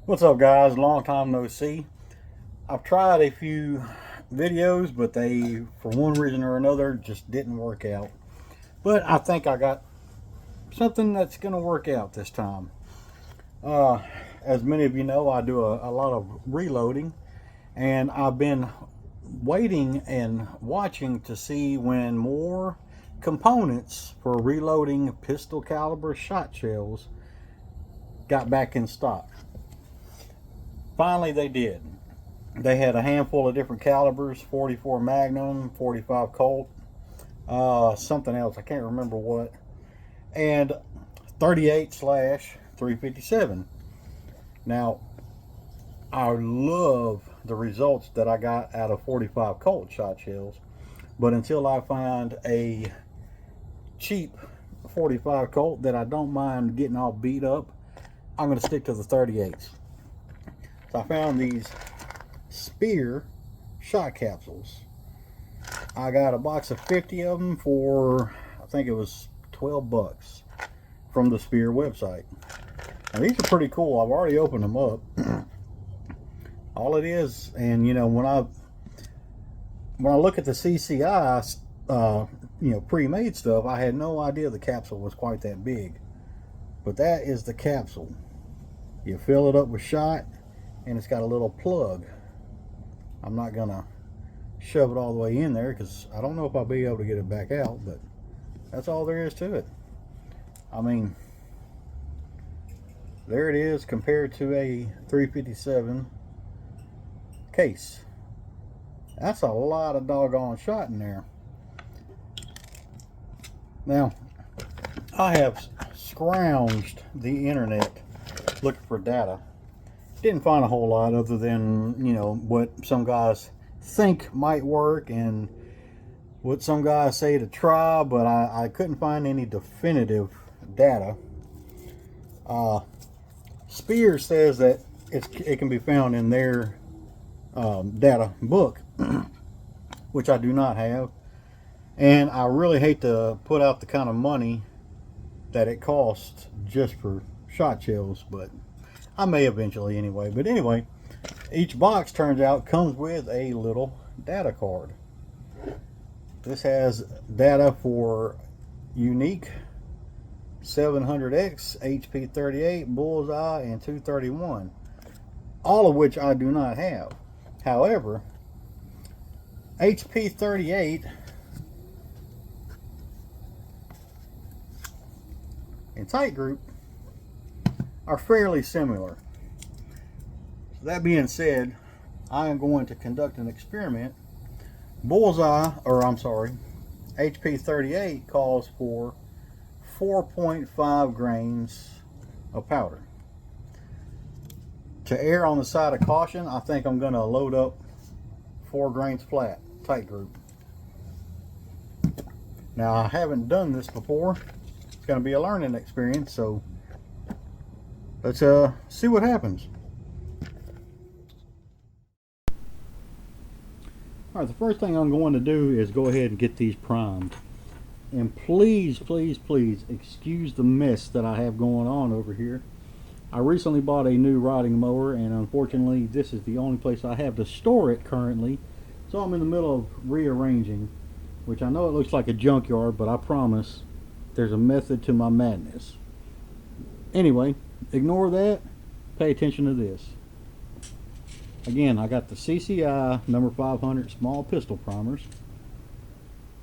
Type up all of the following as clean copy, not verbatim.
What's up, guys? Long time no see. I've tried a few videos, but they, for one reason or another, just didn't work out. But I think I got something that's going to work out this time. Uh, as many of you know, I do a lot of reloading, and I've been waiting and watching to see when more components for reloading pistol caliber shot shells got back in stock. Finally, they did. They had a handful of different calibers: 44 Magnum, 45 Colt, something else, I can't remember what, and 38 slash 357. Now, I love the results that I got out of 45 Colt shot shells, but until I find a cheap 45 Colt that I don't mind getting all beat up, I'm going to stick to the 38s. So I found these Spear shot capsules. I got a box of 50 of them for, I think it was 12 bucks from the Spear website. Now, these are pretty cool. I've already opened them up. All it is, and you know, when I look at the CCI pre-made stuff, I had no idea the capsule was quite that big. But that is the capsule. You fill it up with shot, and it's got a little plug. I'm not gonna shove it all the way in there because I don't know if I'll be able to get it back out, but that's all there is to it. I mean, there it is compared to a 357 case. That's a lot of doggone shot in there. Now, I have scrounged the internet looking for data. Didn't find a whole lot other than, you know, what some guys think might work and what some guys say to try, but I couldn't find any definitive data. Spear says that it can be found in their data book, which I do not have, and I really hate to put out the kind of money that it costs just for shot shells, but I may eventually anyway. But anyway, each box, turns out, comes with a little data card. This has data for unique 700X, HP 38, Bullseye, and 231, all of which I do not have. However, HP 38 and Tight Group are fairly similar. So that being said, I am going to conduct an experiment. HP 38 calls for 4.5 grains of powder. To err on the side of caution, I think I'm going to load up 4 grains flat, Tight Group. Now, I haven't done this before. It's going to be a learning experience, so let's see what happens. All right, the first thing I'm going to do is go ahead and get these primed. And please, please, please excuse the mess that I have going on over here. I recently bought a new riding mower, and unfortunately this is the only place I have to store it currently. So I'm in the middle of rearranging, which I know it looks like a junkyard, but I promise there's a method to my madness. Anyway, ignore that. Pay attention to this. Again, I got the CCI number 500 small pistol primers,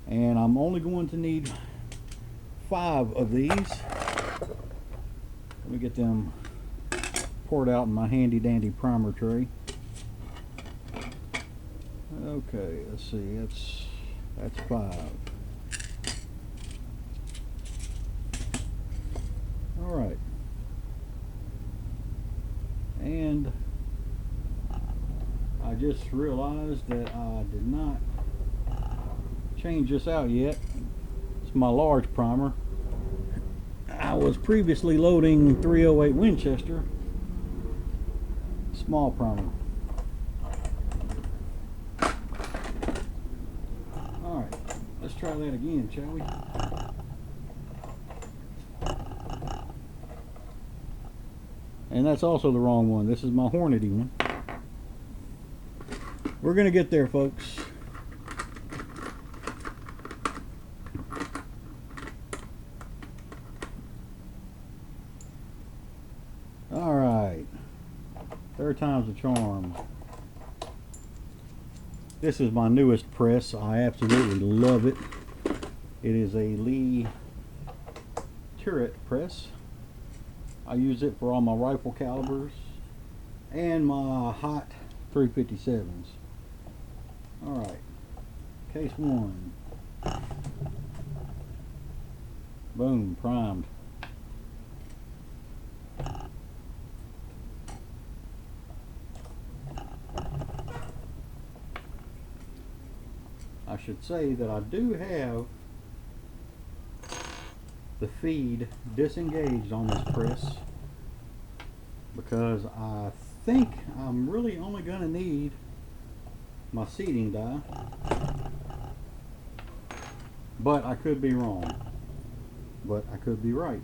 and I'm only going to need 5 of these. Let me get them poured out in my handy dandy primer tray. Okay, let's see, that's 5. All right, and I just realized that I did not change this out yet. It's my large primer. I was previously loading 308 Winchester small primer. Alright, let's try that again, shall we? And that's also the wrong one. This is my Hornady one. We're gonna get there, folks. All right, third time's the charm. This is my newest press. I absolutely love it. It is a Lee turret press. I use it for all my rifle calibers and my hot 357s. All right, case one. Boom, primed. I should say that I do have the feed disengaged on this press because I think I'm really only going to need my seating die, but I could be wrong, but I could be right.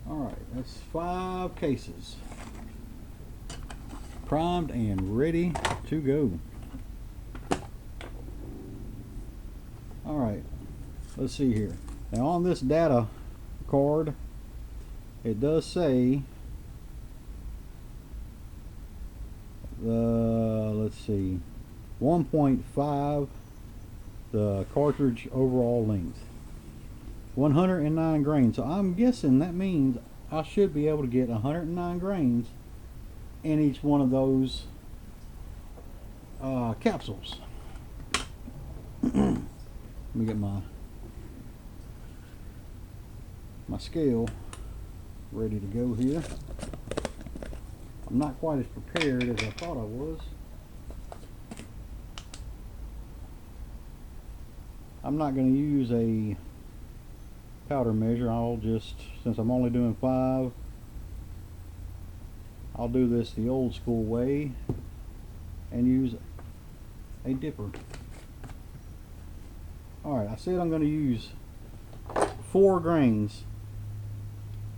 Alright, that's 5 cases primed and ready to go. Alright, let's see here. Now on this data card, it does say let's see, 1.5 the cartridge overall length, 109 grains. So I'm guessing that means I should be able to get 109 grains in each one of those capsules. Let me get my scale ready to go here. I'm not quite as prepared as I thought I was. I'm not going to use a powder measure. I'll just, since I'm only doing 5, I'll do this the old school way and use a dipper. Alright, I said I'm going to use 4 grains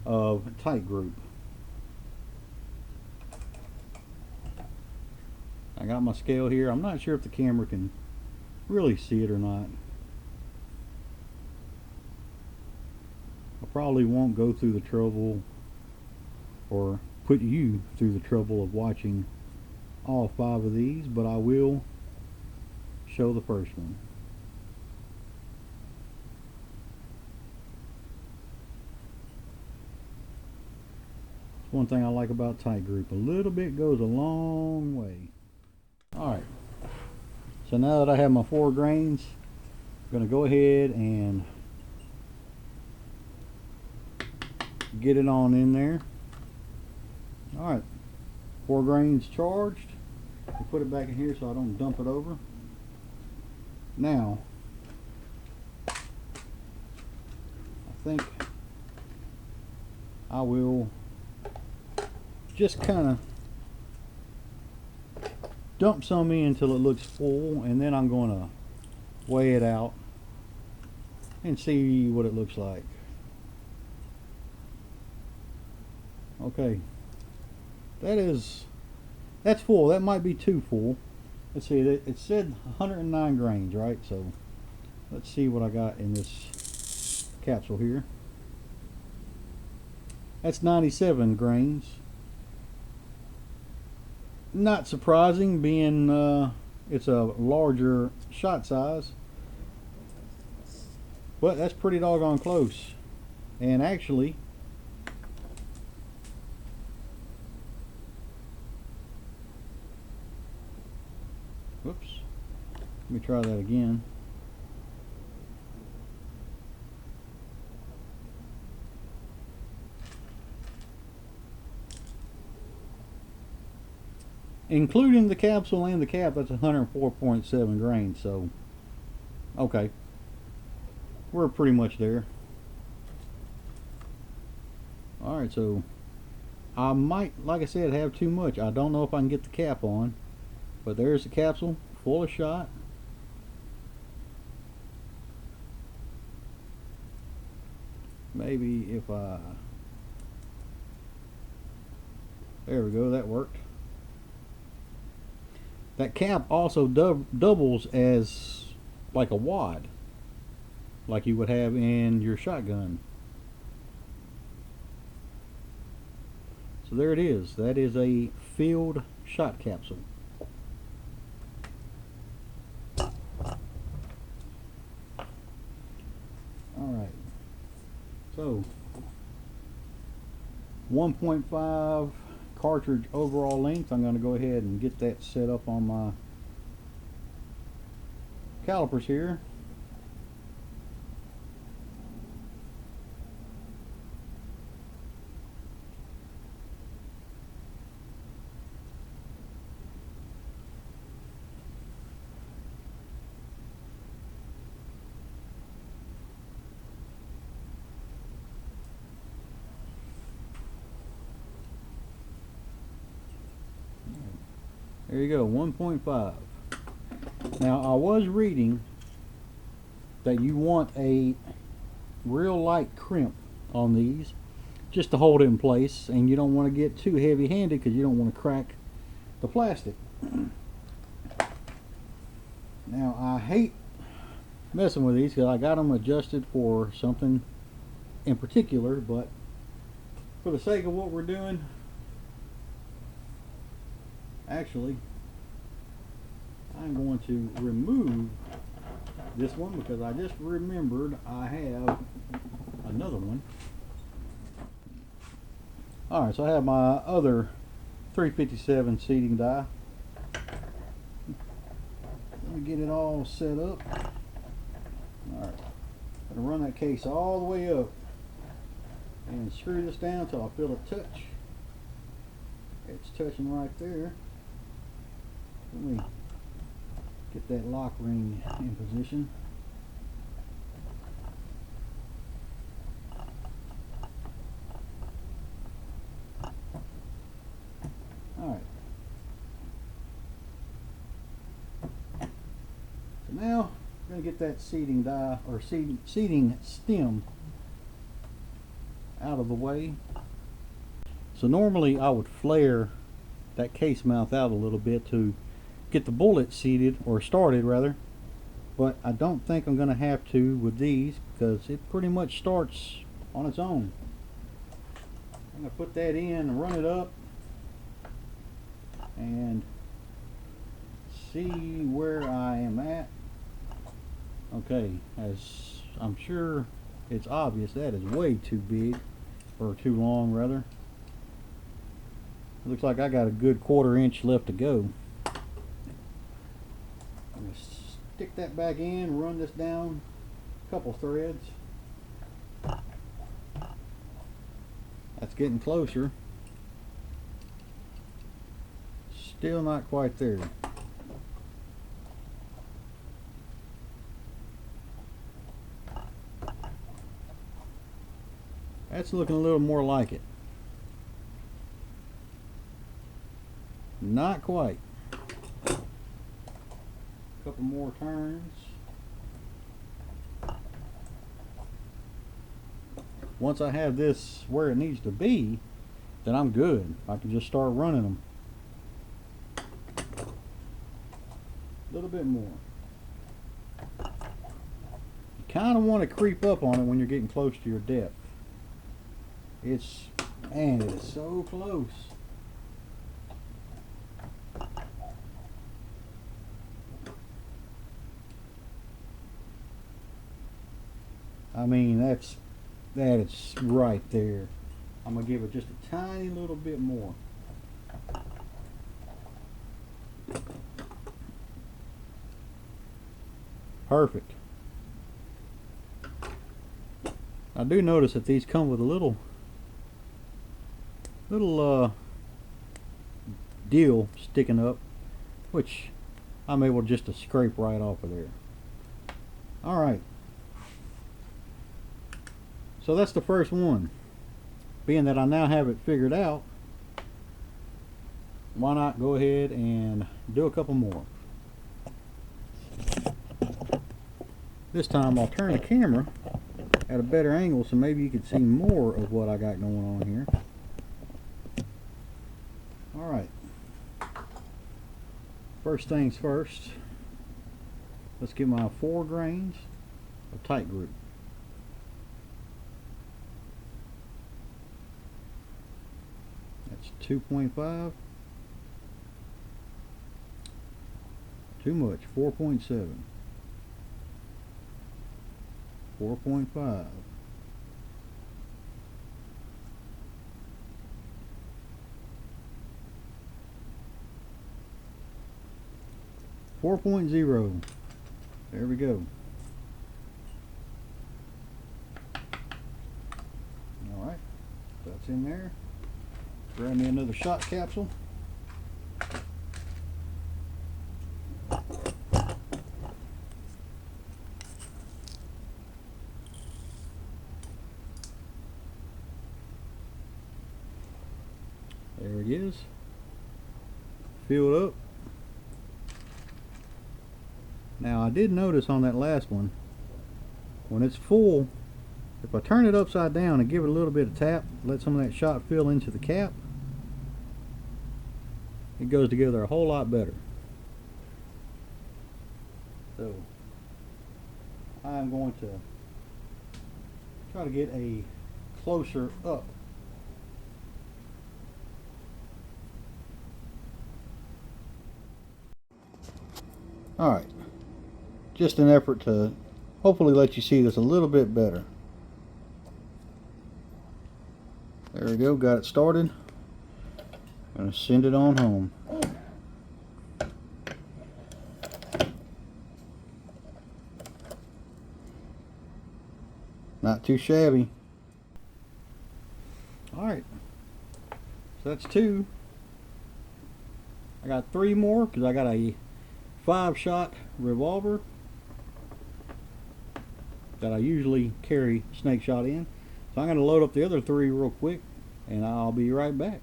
of tight group. I got my scale here. I'm not sure if the camera can really see it or not. I probably won't go through the trouble or put you through the trouble of watching all 5 of these, but I will show the first one. One thing I like about tight group, a little bit goes a long way. Alright, so now that I have my 4 grains, I'm going to go ahead and get it on in there. Alright, 4 grains charged. I'll put it back in here so I don't dump it over. Now, I think I will just kind of dump some in until it looks full, and then I'm going to weigh it out and see what it looks like. Okay, that's full. That might be too full. Let's see, it said 109 grains, right? So let's see what I got in this capsule here. That's 97 grains. Not surprising, being it's a larger shot size, but that's pretty doggone close. And actually, whoops, let me try that again. Including the capsule and the cap, that's 104.7 grains. So, okay, we're pretty much there. Alright, so I might, like I said, have too much. I don't know if I can get the cap on, but there's the capsule full of shot. maybe if I, there we go, that worked. That cap also doubles as like a wad, like you would have in your shotgun. So there it is. That is a filled shot capsule. Alright, so 1.5 cartridge overall length. I'm going to go ahead and get that set up on my calipers here. There you go, 1.5. Now I was reading that you want a real light crimp on these just to hold it in place, and you don't want to get too heavy handed because you don't want to crack the plastic. Now I hate messing with these because I got them adjusted for something in particular, but for the sake of what we're doing, actually, I'm going to remove this one because I just remembered I have another one. Alright, so I have my other 357 seating die. Let me get it all set up. Alright, I'm going to run that case all the way up and screw this down until I feel it touch. It's touching right there. Let me get that lock ring in position. Alright. So now we're going to get that seating die or seating stem out of the way. So normally I would flare that case mouth out a little bit to get the bullet seated, or started rather, but I don't think I'm going to have to with these because it pretty much starts on its own. I'm going to put that in and run it up and see where I am at. Okay, as I'm sure it's obvious, that is way too big, or too long rather. It looks like I got a good 1/4 inch left to go. I'm going to stick that back in, run this down a couple threads. That's getting closer. Still not quite there. That's looking a little more like it. Not quite. Couple more turns. Once I have this where it needs to be, then I'm good. I can just start running them. A little bit more. You kind of want to creep up on it when you're getting close to your depth. Man, it is so close. I mean, that is right there. I'm gonna give it just a tiny little bit more. Perfect. I do notice that these come with a little deal sticking up, which I'm able just to scrape right off of there. All right. So that's the first one. Being that I now have it figured out, why not go ahead and do a couple more. This time I'll turn the camera at a better angle so maybe you can see more of what I got going on here. Alright, first things first, let's get my 4 grains of tight group. That's 2.5. Too much. 4.7. 4.5. 4.0. There we go. Alright, that's in there. Grab me another shot capsule. There it is. Fill it up. Now I did notice on that last one, when it's full, if I turn it upside down and give it a little bit of tap, let some of that shot fill into the cap, it goes together a whole lot better. So I'm going to try to get a closer up. Alright, just an effort to hopefully let you see this a little bit better. There we go, got it started. Gonna send it on home. Not too shabby. Alright, so that's 2. I got 3 more because I got a 5-shot revolver that I usually carry snake shot in. So I'm going to load up the other 3 real quick and I'll be right back.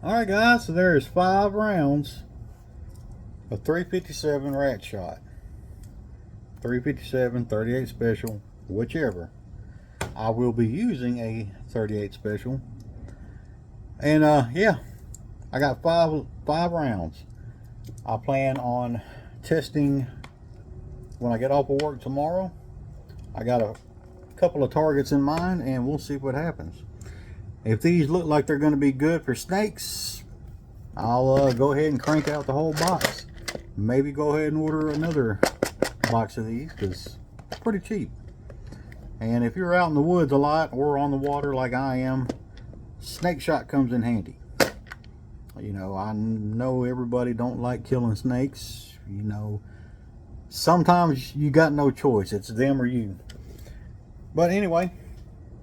Alright guys, so there's 5 rounds of 357 rat shot. 357, 38 special, whichever. I will be using a 38 special. And yeah, I got 5 rounds. I plan on testing when I get off of work tomorrow. I got a couple of targets in mind and we'll see what happens. If these look like they're going to be good for snakes, I'll go ahead and crank out the whole box. Maybe go ahead and order another box of these because it's pretty cheap. And if you're out in the woods a lot or on the water like I am, snake shot comes in handy. You know, I know everybody don't like killing snakes. You know, sometimes you got no choice. It's them or you. But anyway,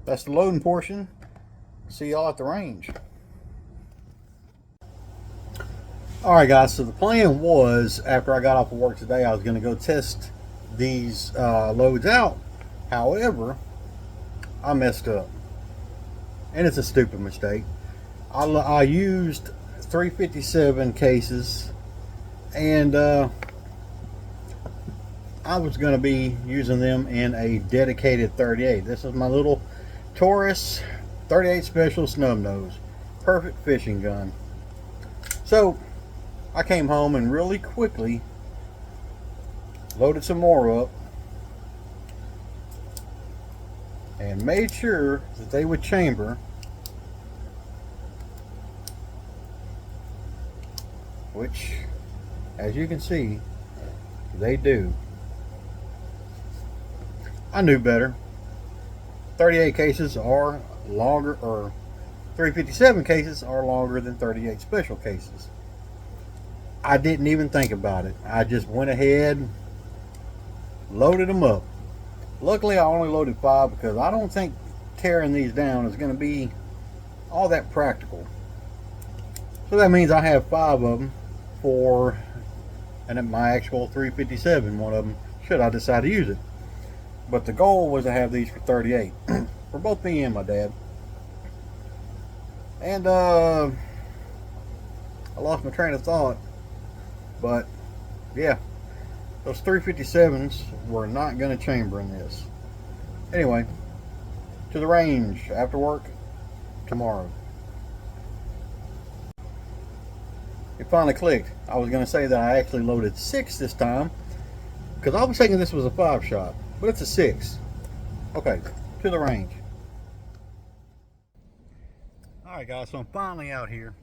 that's the loading portion. See y'all at the range. Alright guys, so the plan was after I got off of work today, I was going to go test these loads out. However, I messed up. And it's a stupid mistake. I used 357 cases and I was going to be using them in a dedicated 38. This is my little Taurus 38 special snub nose, perfect fishing gun. So I came home and really quickly loaded some more up and made sure that they would chamber, which, as you can see, they do. I knew better. 38 cases are longer, or 357 cases are longer than 38 special cases. I didn't even think about it. I just went ahead, loaded them up. Luckily, I only loaded 5 because I don't think tearing these down is going to be all that practical. So that means I have 5 of them for, and at my actual 357, one of them, should I decide to use it. But the goal was to have these for 38 for both me and my dad. And I lost my train of thought, but yeah, those 357s were not going to chamber in this. Anyway, to the range after work tomorrow. It finally clicked. I was going to say that I actually loaded 6 this time because I was thinking this was a 5-shot, but it's a 6. Okay, to the range. Alright guys, so I'm finally out here.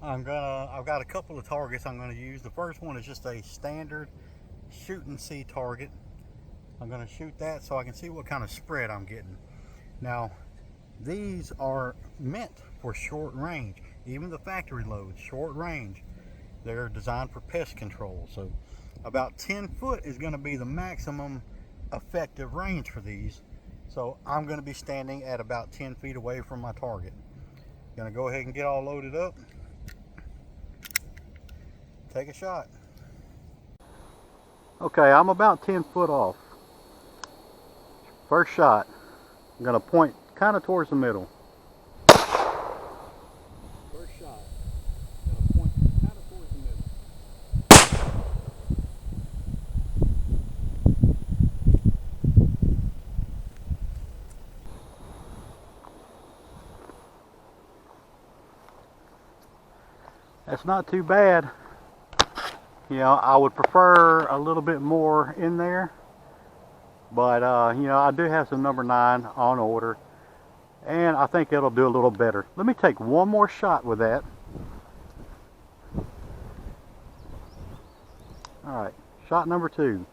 I've got a couple of targets I'm going to use. The first one is just a standard shoot and see target. I'm going to shoot that so I can see what kind of spread I'm getting. Now, these are meant for short range. Even the factory loads, short range. They're designed for pest control. So about 10 foot is going to be the maximum effective range for these. So I'm going to be standing at about 10 feet away from my target. Going to go ahead and get all loaded up. Take a shot. Okay, I'm about 10 foot off. First shot. I'm going to point kind of towards the middle. First shot. I'm going to point kind of towards the middle. That's not too bad. You know, I would prefer a little bit more in there, but you know, I do have some number 9 on order, and I think it'll do a little better. Let me take one more shot with that. All right, shot number 2.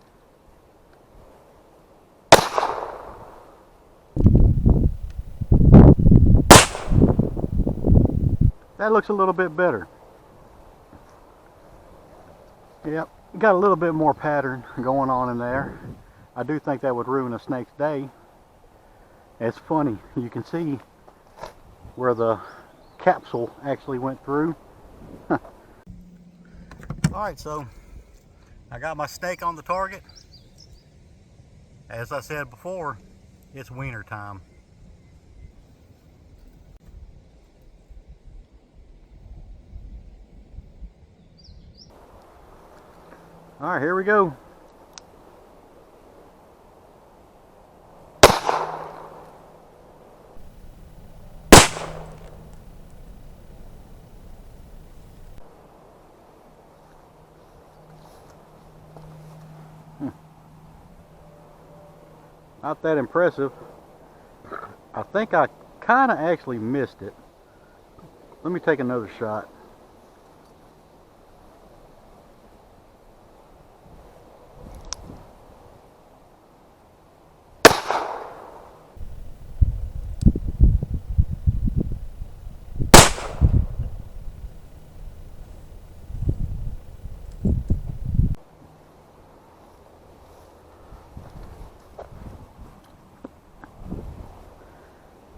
That looks a little bit better. Yep, got a little bit more pattern going on in there. I do think that would ruin a snake's day. It's funny, you can see where the capsule actually went through. Alright, so I got my snake on the target. As I said before, it's wiener time. All right, here we go. Not that impressive. I think I kind of actually missed it. Let me take another shot.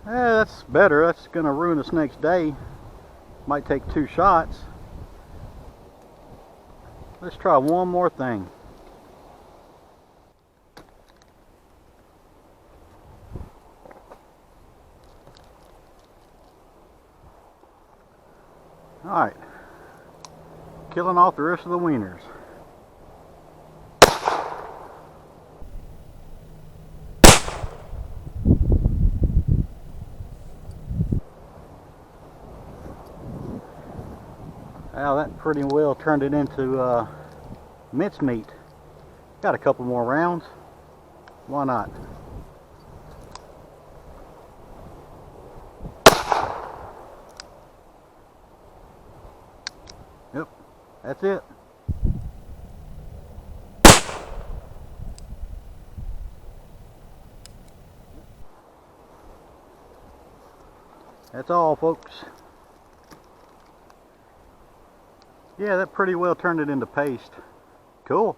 That's better. That's going to ruin the snake's day. Might take 2 shots. Let's try one more thing. Alright. Killing off the rest of the wieners. Now that pretty well turned it into mincemeat. Got a couple more rounds. Why not? Yep, that's it. That's all, folks. Yeah, that pretty well turned it into paste. Cool.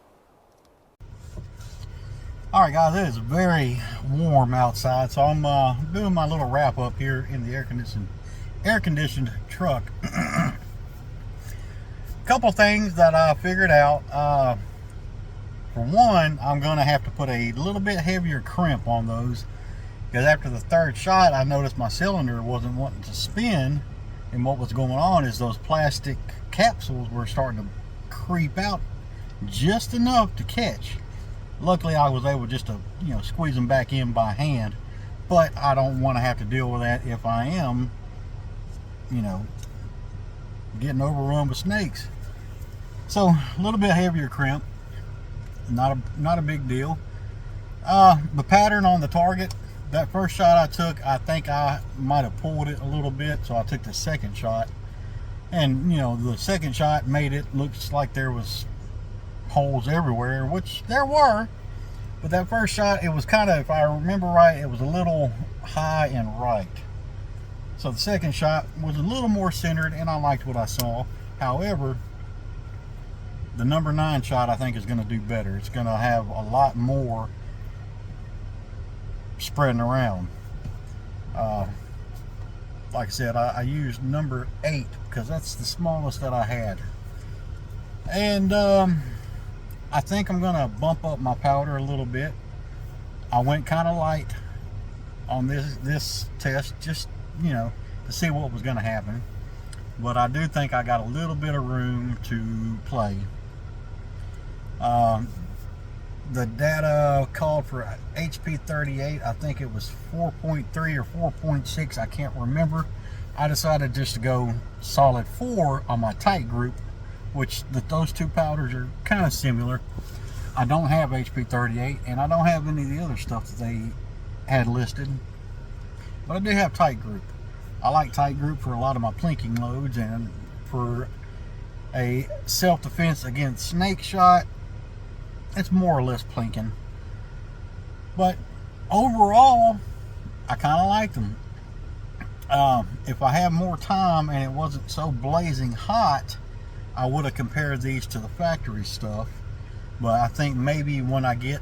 Alright guys, it is very warm outside, so I'm doing my little wrap up here in the air-conditioned truck. Couple things that I figured out. For one, I'm going to have to put a little bit heavier crimp on those, because after the 3rd shot I noticed my cylinder wasn't wanting to spin, and what was going on is those plastic capsules were starting to creep out just enough to catch. Luckily, I was able just to, squeeze them back in by hand. But I don't want to have to deal with that if I am, getting overrun with snakes. So a little bit heavier crimp, not a big deal. The pattern on the target, that first shot I took, I think I might have pulled it a little bit, so I took the second shot. And the second shot made it look like there was holes everywhere, which there were. But that first shot, it was kind of, if I remember right, it was a little high and right. So the second shot was a little more centered, and I liked what I saw. However, the number 9 shot I think is going to do better. It's going to have a lot more spreading around. Like I said, I used number 8 because that's the smallest that I had. And I think I'm going to bump up my powder a little bit. I went kind of light on this test, just to see what was going to happen. But I do think I got a little bit of room to play. The data called for HP 38. I think it was 4.3 or 4.6. I can't remember. I decided just to go solid 4 on my tight group, which those two powders are kind of similar. I don't have HP 38, and I don't have any of the other stuff that they had listed. But I do have tight group. I like tight group for a lot of my plinking loads, and for a self-defense against snake shot, it's more or less plinking. But overall, I kind of like them. If I had more time and it wasn't so blazing hot, I would have compared these to the factory stuff. But I think maybe when I get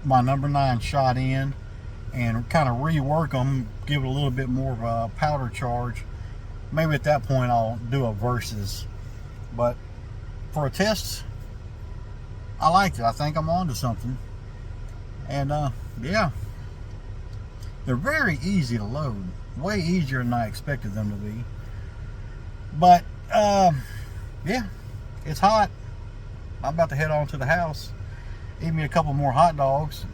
my number 9 shot in and kind of rework them, give it a little bit more of a powder charge, maybe at that point I'll do a versus. But for a test, I liked it. I think I'm on to something. And yeah, they're very easy to load, way easier than I expected them to be. But yeah, it's hot. I'm about to head on to the house, eat me a couple more hot dogs.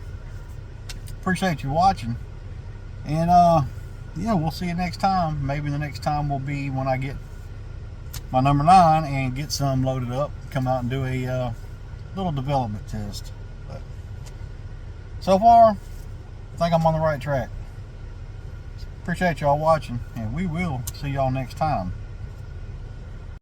Appreciate you watching, and yeah, we'll see you next time. Maybe the next time will be when I get my number 9 and get some loaded up, come out and do a little development test. But so far, I think I'm on the right track. Appreciate y'all watching, and we will see y'all next time.